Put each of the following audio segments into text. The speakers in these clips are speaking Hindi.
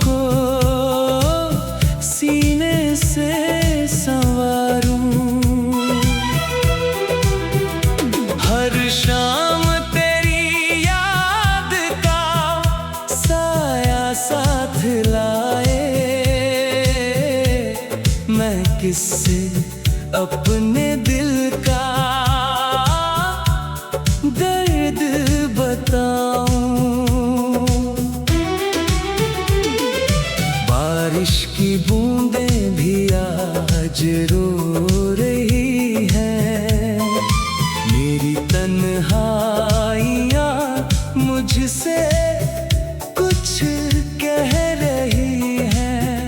को सीने से संवारूं। हर शाम तेरी याद का साया साथ लाए, मैं किससे अपने दिल का दर्द बताऊं। बारिश की बूंदें भी आज रो रही हैं, मेरी तन्हाइयाँ मुझसे कुछ कह रही हैं।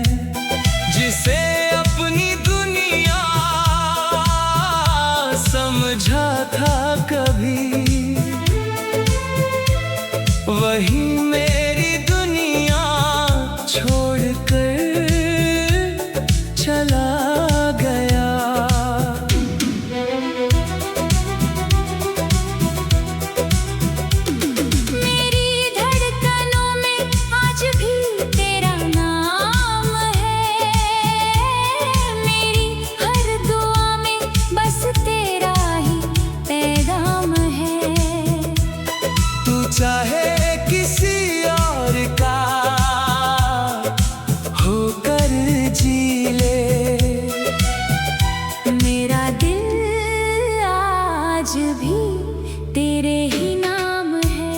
जिसे अपनी दुनिया समझा था कभी, वही मेरी दुनिया छोड़कर चला गया। मेरी धड़कनों में आज भी तेरा नाम है, मेरी हर दुआ में बस तेरा ही पैगाम है। तू चाहे किसी और का होकर जी ले, मेरा दिल आज भी तेरे ही नाम है।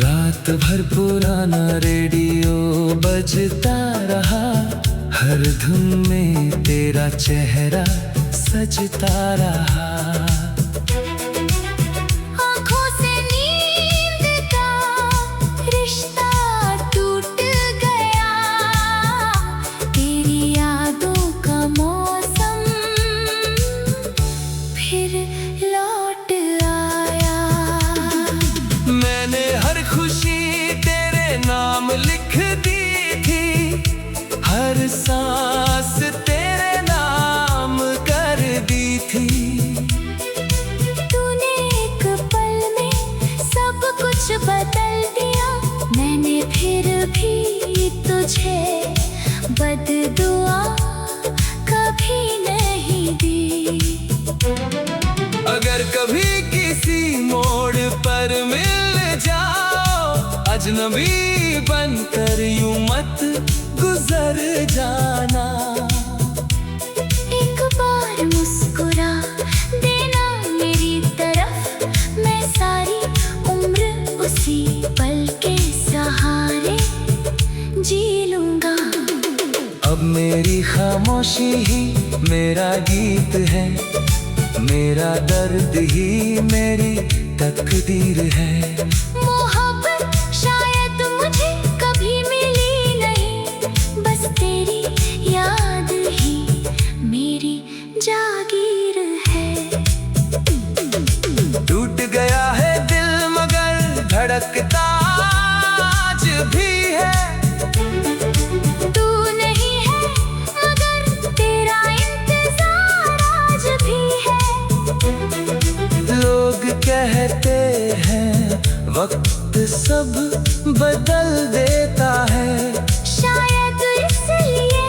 रात भर पुराना रेडियो बजता रहा, हर धुन में तेरा चेहरा सजता रहा। आँखों से नींद का रिश्ता टूट गया, तेरी यादों का मौसम फिर लौट आया। मैंने हर खुशी तेरे नाम लिख दी थी, हर सांस तेरे नाम कर दी थी। तूने एक पल में सब कुछ बदल दिया, मैंने फिर भी तुझे बददुआ कभी नहीं दी। अगर कभी किसी मोड़ पर मिल जाओ, अजनबी बनकर यूं मत गुजर जाना। एक बार मुस्कुरा देना मेरी तरफ, मैं सारी उम्र उसी पल के सहारे जी लूंगा। अब मेरी खामोशी ही मेरा गीत है, मेरा दर्द ही मेरी तकदीर है। मोहब्बत शायद मुझे कभी मिली नहीं, बस तेरी याद ही मेरी जागीर है। टूट गया है दिल मगर धड़कता आज भी है। तू नहीं है मगर तेरा इंतजार आज भी है। लोग कहते हैं वक्त सब बदल देता है, शायद इसलिए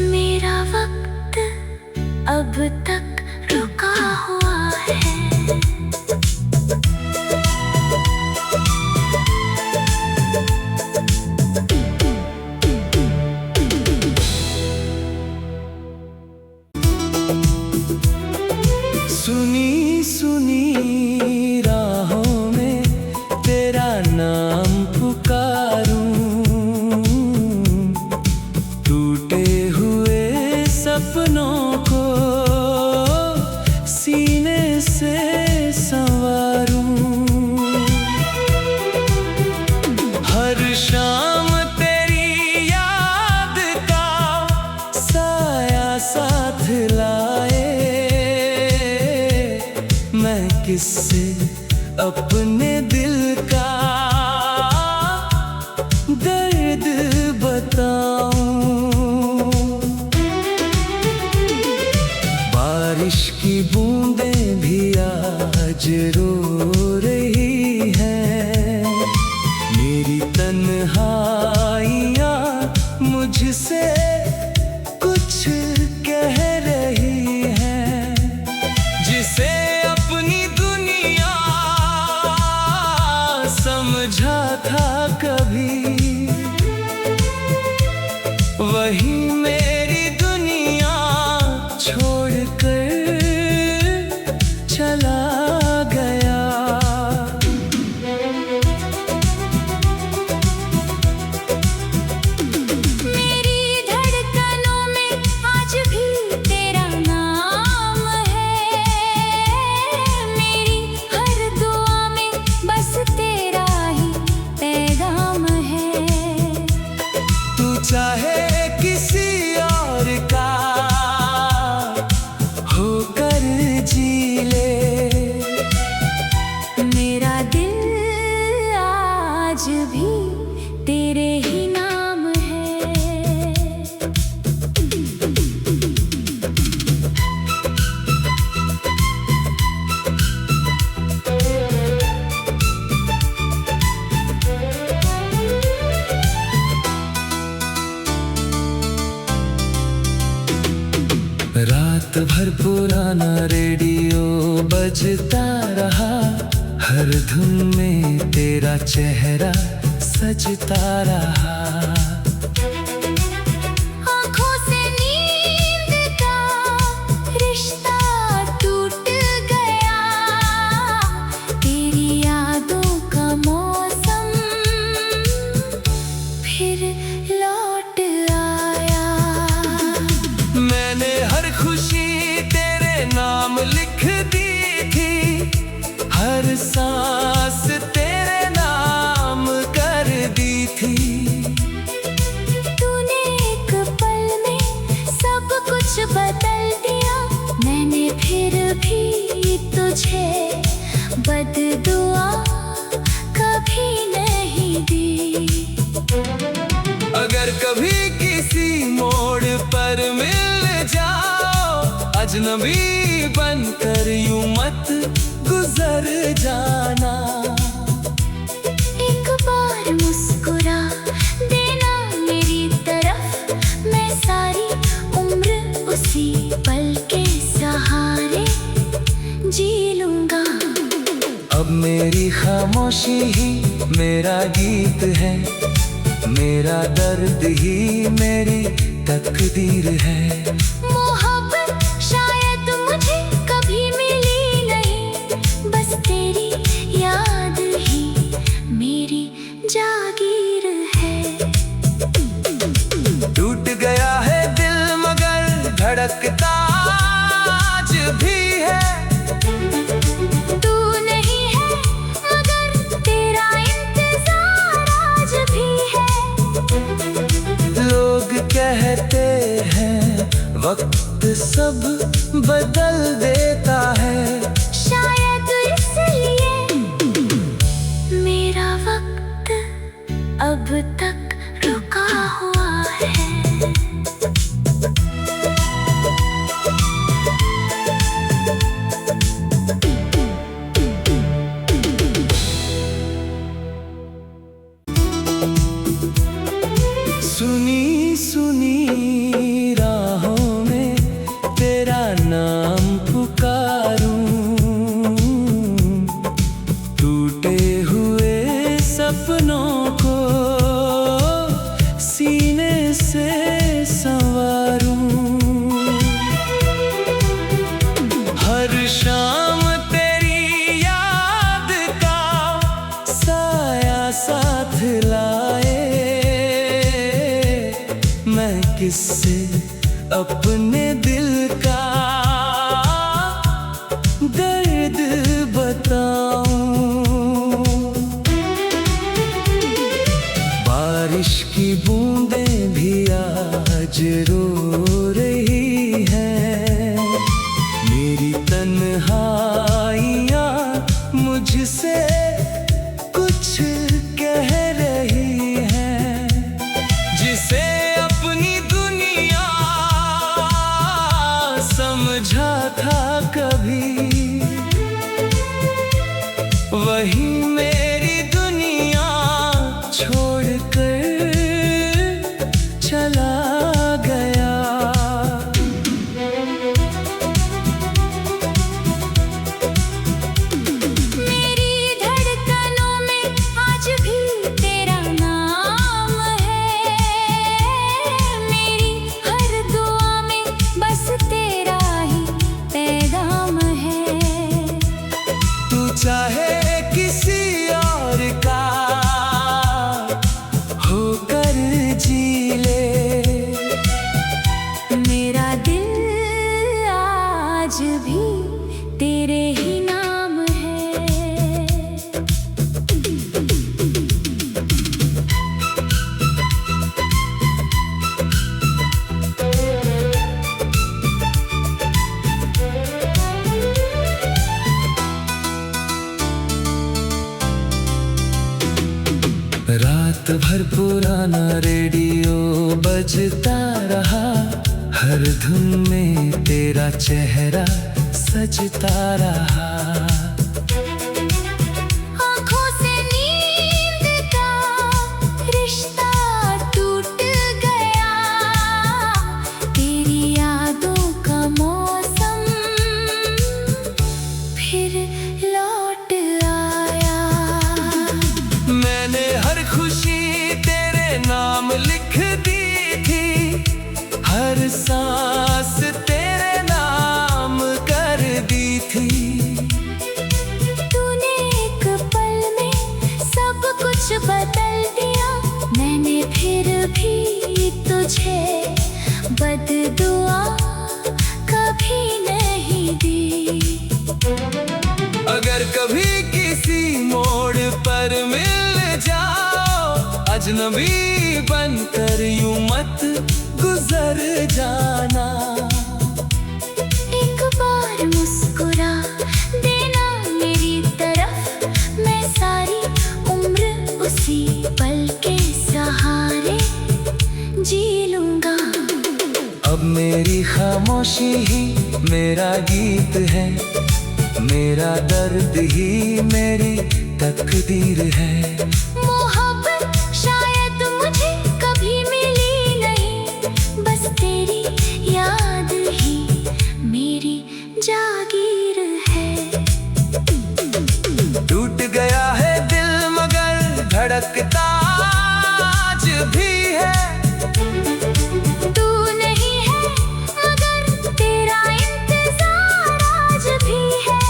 मेरा वक्त अब तक रुका हुआ है। सुनी सुनी राहों में तेरा नाम पुकारूं, टूटे हुए सपनों को सीने से संवारूं। हर शाम तेरी याद का साया साथ लाए, मैं किससे अपने दिल का दर्द बताऊं। बारिश की बूंदें भी आज रो रही हैं, मेरी तन्हाइयाँ मुझसे कुछ कह रही हैं। जिसे अपनी दुनिया समझा था कभी, वही मेरी दुनिया छोड़कर चला गया। मेरी धड़कनों में आज भी तेरा नाम है, मेरी हर दुआ में बस तेरा ही पैगाम है। तू चाहे किसी और का होकर जी ले, मेरा दिल आज भी तेरे ही नाम है। रात भर पुराना रेडियो बजता रहा, हर धुन में तेरा चेहरा सजता रहा। आँखों से नींद का रिश्ता टूट गया, तेरी यादों का मौसम फिर लौट आया। मैंने हर खुशी तेरे नाम लिख दी थी, हर सांस तेरे नाम कर दी थी। तूने एक पल में सब कुछ बदल दिया, मैंने फिर भी तुझे बददुआ कभी नहीं दी। अगर कभी किसी मोड़ पर मिल जाओ, अजनबी बनकर यूं मत गुजर जाना। एक बार मुस्कुरा देना मेरी तरफ, मैं सारी उम्र उसी पल के सहारे जी लूंगा। अब मेरी खामोशी ही मेरा गीत है, मेरा दर्द ही मेरी तकदीर है। मोहब्बत शायद मुझे कभी मिली नहीं, बस तेरी याद ही मेरी जागीर है। टूट गया है दिल मगर धड़कता आज भी है। तू नहीं है मगर तेरा इंतजार आज भी है। लोग कहते हैं वक्त सब बदल देता है, शायद इसलिए मेरा वक्त अब तक रुका हुआ है। सुनी सुनी राहों में तेरा नाम पुकारूं, टूटे हुए सपनों को सीने से संवारूं। हर शाम तेरी याद का साया साथ लाए, मैं किससे अपने दिल का दर्द बताऊं। बारिश की बूंदें भी आज रो रही हैं, मेरी तन्हाइयाँ मुझसे रात भर पुराना रेडियो बजता रहा, हर धुन में तेरा चेहरा सजता रहा। आँखों से नींद का रिश्ता टूट गया, तेरी यादों का मौसम फिर लौट आया। मैंने हर खुशी तेरे नाम लिख दी थी, हर सांस तेरे नाम कर दी थी। तूने एक पल में सब कुछ बदल दिया, मैंने फिर भी तुझे बददुआ कभी नहीं दी। अगर कभी किसी मोड़ पर मिल जाओ, अजनबी बनकर यूं मत गुजर जाना। एक बार मुस्कुरा देना मेरी तरफ, मैं सारी उम्र उसी पल के सहारे जी लूंगा। अब मेरी खामोशी ही मेरा गीत है, मेरा दर्द ही मेरी तकदीर है। मोहब्बत शायद मुझे कभी मिली नहीं, बस तेरी याद ही मेरी जागीर है। टूट गया है दिल मगर धड़कता आज भी है। तू नहीं है मगर तेरा इंतजार आज भी है।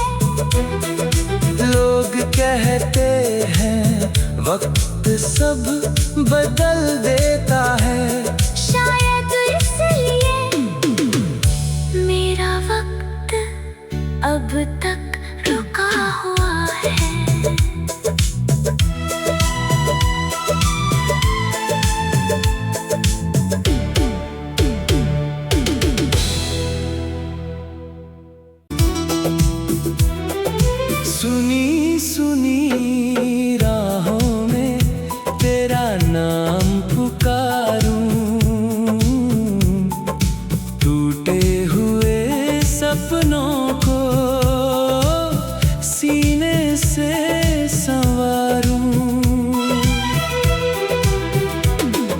लोग कहते हैं वक्त सब बदल देता है, शायद इसलिए मेरा वक्त अब तक रुका हुआ है। सुनी सुनी राहों में तेरा नाम पुकारूं, टूटे हुए सपनों को सीने से संवारूं।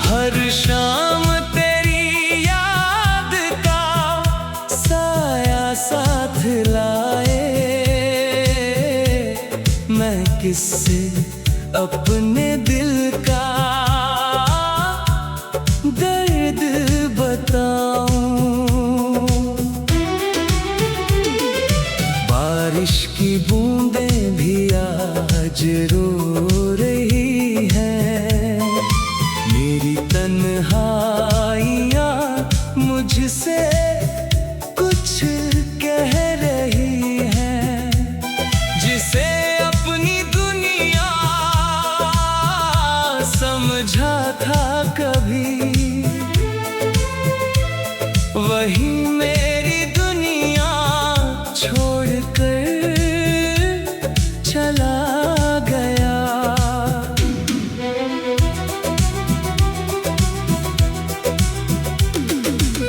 हर शाम तेरी याद का साया साथ लाए, मैं किससे अपने दिल का दर्द बताऊं। बारिश की बूंदें भी आज रो रही हैं, मेरी तन्हाइयाँ मुझसे कुछ कह रही हैं। जिसे अपनी दुनिया समझा था कभी, वही मेरी दुनिया छोड़कर चला गया।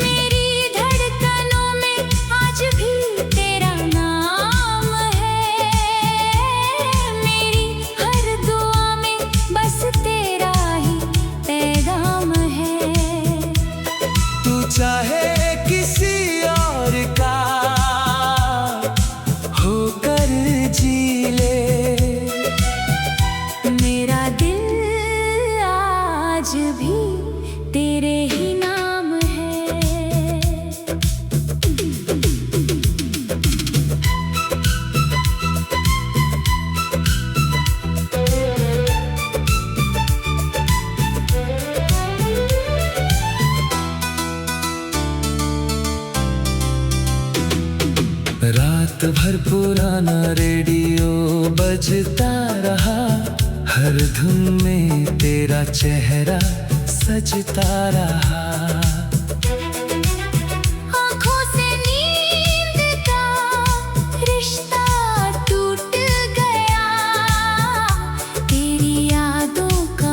मेरी धड़कनों में आज भी तेरा नाम है, मेरी हर दुआ में बस तेरा ही पैगाम है। तू चाहे किसी और का होकर जी ले, मेरा दिल आज भी तेरे ही नाम है। रात भर पुराना रेडियो बजता रहा, हर धुन में तेरा चेहरा सजता रहा। आँखों से नींद का रिश्ता टूट गया, तेरी यादों का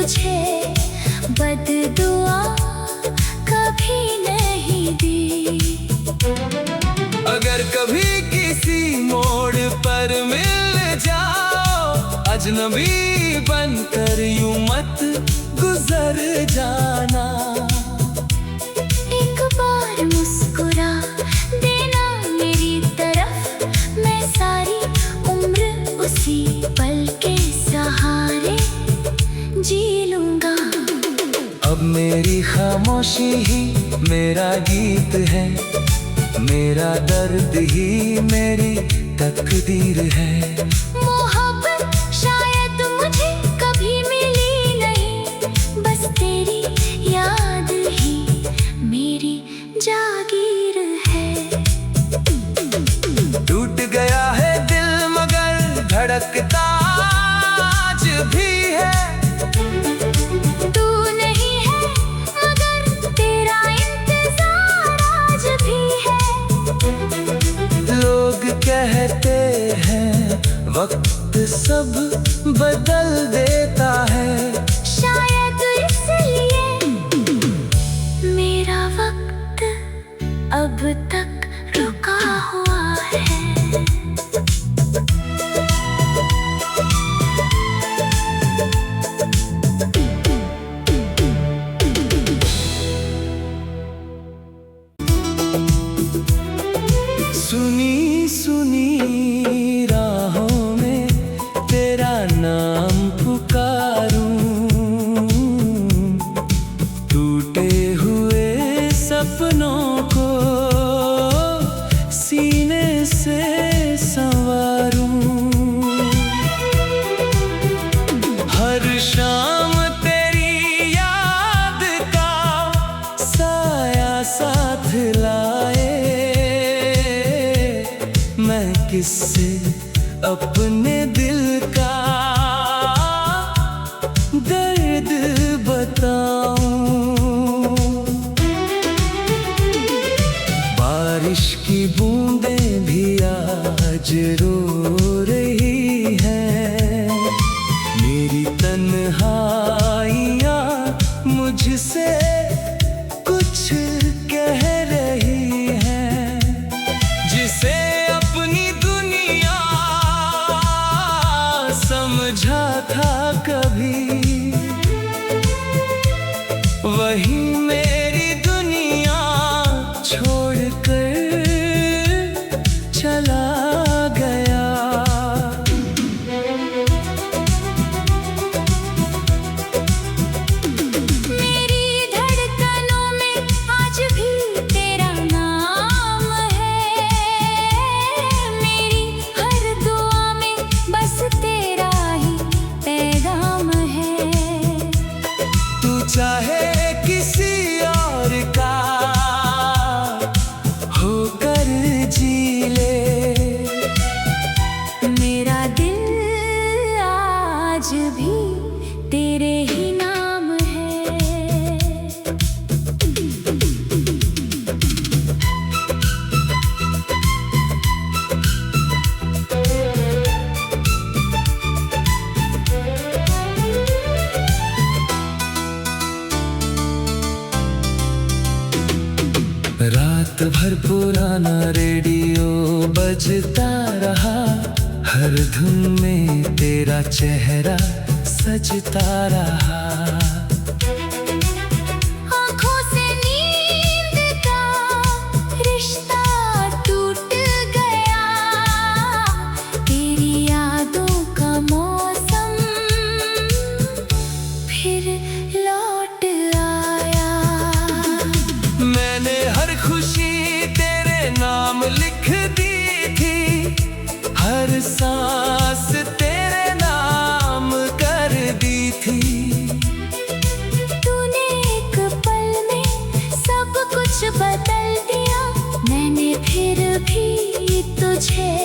तुझे बददुआ कभी नहीं दी। अगर कभी किसी मोड़ पर मिल जाओ, अजनबी बनकर यूं मत गुजर जाना। एक बार मुस्कुरा देना मेरी तरफ, मैं सारी उम्र उसी पल के सहारे जी लूंगा। अब मेरी खामोशी ही मेरा गीत है, मेरा दर्द ही मेरी तकदीर है। मोहब्बत शायद मुझे कभी मिली नहीं, बस तेरी याद ही मेरी जागीर है। टूट गया है दिल मगर धड़कता आज भी है। तू नहीं है मगर तेरा इंतजार आज भी है। लोग कहते हैं वक्त सब बदल देता है, शायद इसलिए मेरा वक्त अब तक रुका हुआ है। सुनी सुनी राहों में तेरा नाम पुकारूं, टूटे हुए सपनों को सीने से संवारूं। हर शाम तेरी याद का साया साथ लाए, मैं किससे अपने दिल का दर्द बताऊं। बारिश की बूंदें भी आज रो रही हैं, मेरी तन्हाइयाँ मुझसे कुछ कह रही हैं। जिसे अपनी दुनिया समझा था कभी, वही मेरी दुनिया छोड़कर चला गया। मेरी धड़कनों में आज भी तेरा नाम है, मेरी हर दुआ में बस तेरा ही पैगाम है। तू चाहे किसी और का होकर जी ले, मेरा दिल आज भी तेरे ही नाम है। रात भर पुराना रेडियो बजता रहा, हर धुन में तेरा चेहरा सजता रहा। आँखों से नींद का रिश्ता टूट गया, तेरी यादों का मौसम फिर लौट आया। मैंने हर खुशी तेरे नाम लिख दी थी, हर सांस तेरे नाम कर दी थी। तूने एक पल में सब कुछ बदल दिया, मैंने फिर भी तुझे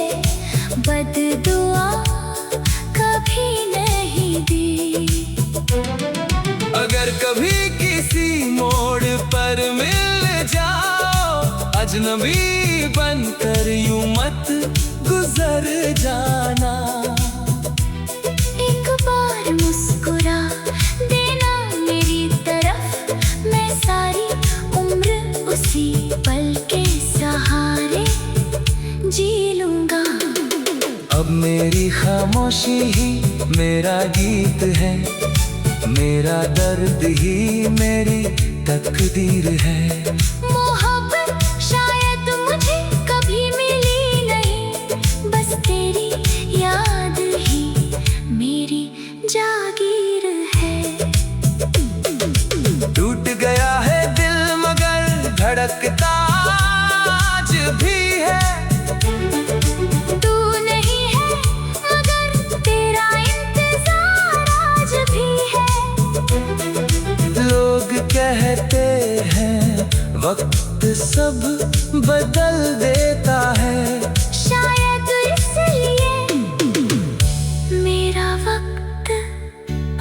बददुआ कभी नहीं दी। अगर कभी किसी मोड़ पर मिल जाओ, अजनबी बनकर यूं मत गुजर जाना। एक बार मुस्कुरा देना सारी उम्र उसी पल के सहारे जी लूंगा। अब मेरी खामोशी ही मेरा गीत है, मेरा दर्द ही मेरी तकदीर है। मोहब्बत शायद मुझे कभी मिली नहीं, बस तेरी याद ही मेरी जागीर है। टूट गया है दिल मगर धड़कता आज भी है। तू नहीं है मगर तेरा इंतजार आज भी है। लोग कहते हैं वक्त सब बदल देता है, शायद इसलिए मेरा वक्त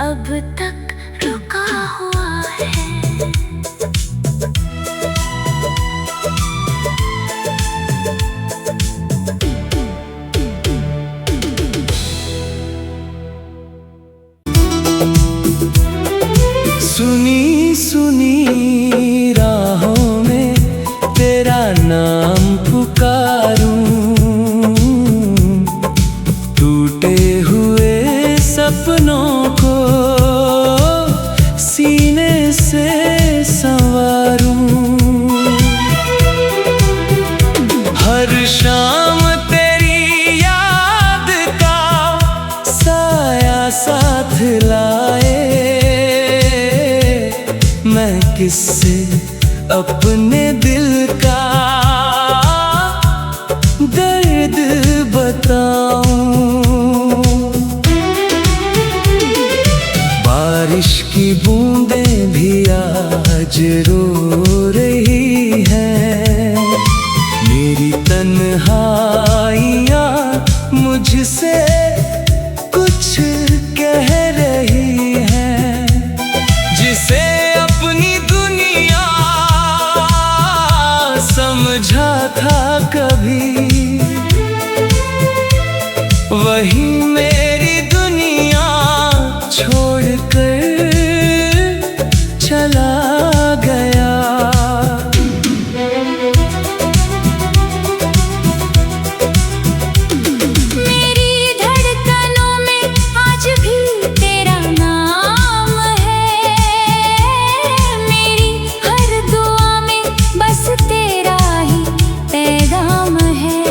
अब तक रुका हुआ है। सुनी सुनी राहों में तेरा नाम पुकारूं, टूटे हुए सपनों को सीने से संवारूं। हर शाम तेरी याद का साया साथ लाए, मैं किससे अपने दिल का दर्द बताऊं। बारिश की बूंदें भी आज रो रही हैं, मेरी तन्हाइयाँ मुझसे कुछ कह रही हैं। जिसे अपनी दुनिया समझा था कभी, वही मेरी दुनिया छोड़कर चला गया। मेरी धड़कनों में आज भी तेरा नाम है, मेरी हर दुआ में बस तेरा ही पैगाम है।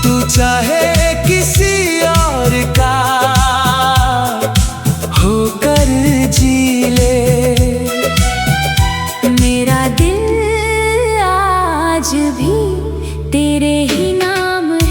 तू चाहे किसी और का होकर जी ले, मेरा दिल आज भी तेरे ही नाम है।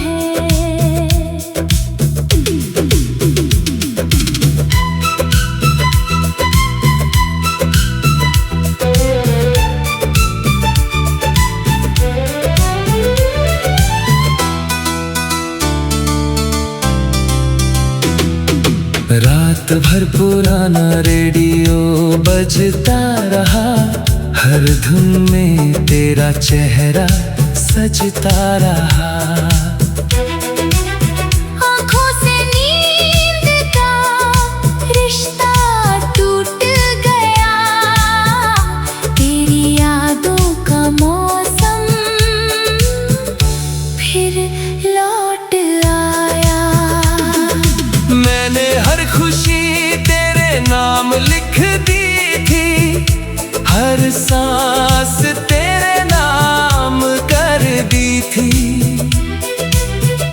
रात भर पुराना रेडियो बजता रहा, हर धुन में तेरा चेहरा सजता रहा। आँखों से नींद का रिश्ता टूट गया, तेरी यादों का मौसम फिर लौट आया। मैंने हर खुशी तेरे नाम लिख दी थी, हर सांस तेरे नाम कर दी थी।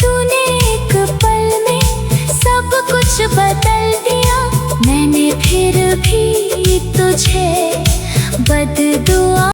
तूने एक पल में सब कुछ बदल दिया, मैंने फिर भी तुझे बददुआ